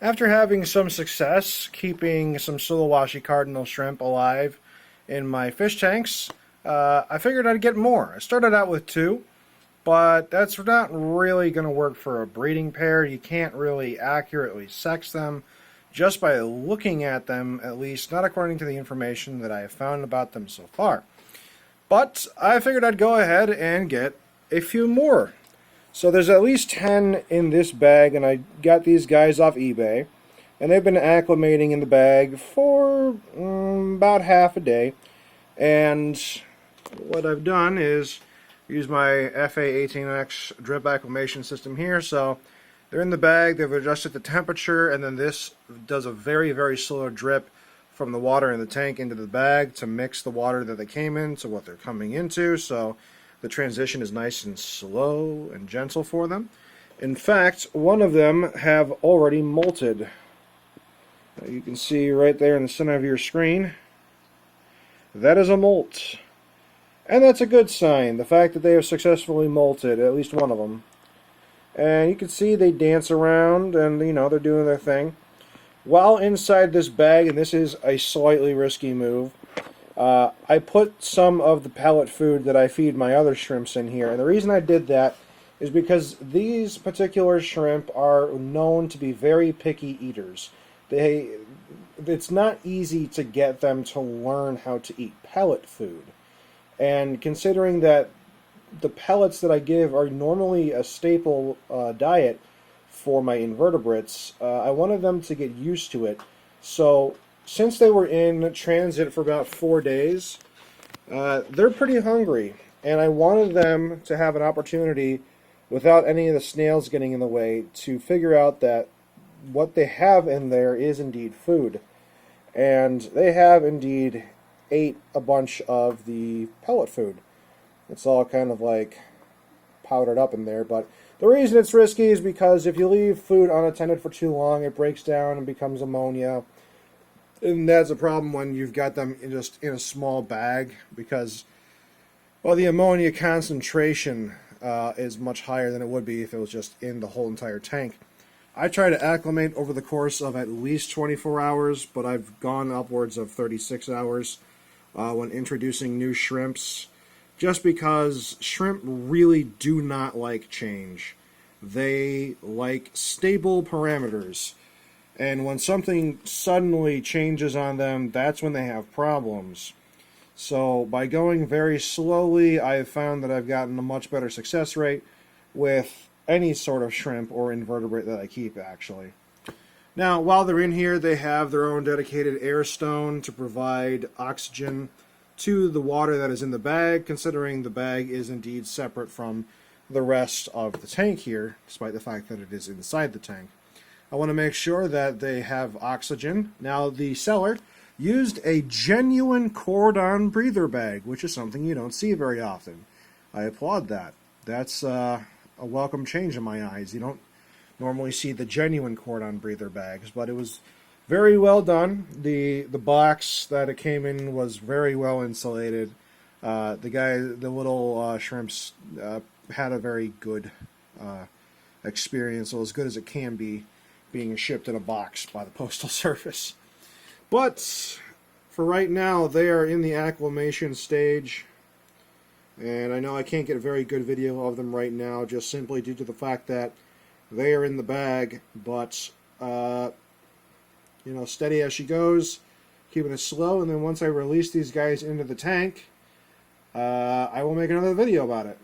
After having some success keeping some Sulawesi Cardinal shrimp alive in my fish tanks, I figured I'd get more. I started out with two, but that's not really going to work for a breeding pair. You can't really accurately sex them just by looking at them, at least not according to the information that I have found about them so far. But I figured I'd go ahead and get a few more. So there's at least 10 in this bag, and I got these guys off eBay. And they've been acclimating in the bag for about half a day. And what I've done is use my FA18X drip acclimation system here. So they're in the bag, they've adjusted the temperature, and then this does a very, very slow drip from the water in the tank into the bag to mix the water that they came in to what they're coming into. So the transition is nice and slow and gentle for them. In fact, one of them have already molted. You can see right there in the center of your screen, that is a molt. And that's a good sign, the fact that they have successfully molted, at least one of them. And you can see they dance around and, you know, they're doing their thing. While inside this bag, and this is a slightly risky move, I put some of the pellet food that I feed my other shrimps in here. And the reason I did that is because these particular shrimp are known to be very picky eaters. It's not easy to get them to learn how to eat pellet food. And considering that the pellets that I give are normally a staple diet for my invertebrates, I wanted them to get used to it. So since they were in transit for about 4 days, they're pretty hungry. And I wanted them to have an opportunity, without any of the snails getting in the way, to figure out that what they have in there is indeed food. And they have indeed ate a bunch of the pellet food. It's all kind of like powdered up in there, but the reason it's risky is because if you leave food unattended for too long, it breaks down and becomes ammonia. And that's a problem when you've got them just in a small bag, because, well, the ammonia concentration is much higher than it would be if it was just in the whole entire tank. I try to acclimate over the course of at least 24 hours, but I've gone upwards of 36 hours when introducing new shrimps, just because shrimp really do not like change. They like stable parameters, and when something suddenly changes on them, that's when they have problems. So by going very slowly, I've found that I've gotten a much better success rate with any sort of shrimp or invertebrate that I keep, actually. Now, while they're in here, they have their own dedicated air stone to provide oxygen to the water that is in the bag, considering the bag is indeed separate from the rest of the tank here, despite the fact that it is inside the tank. I want to make sure that they have oxygen. Now, the seller used a genuine cordon breather bag, which is something you don't see very often. I applaud that. That's a welcome change in my eyes. You don't normally see the genuine cordon breather bags, but it was very well done. The box that it came in was very well insulated. The little shrimps had a very good experience, so as good as it can be being shipped in a box by the Postal Service. But for right now, they are in the acclimation stage. And I know I can't get a very good video of them right now, just simply due to the fact that they are in the bag, but you know, steady as she goes, keeping it slow, and then once I release these guys into the tank, I will make another video about it.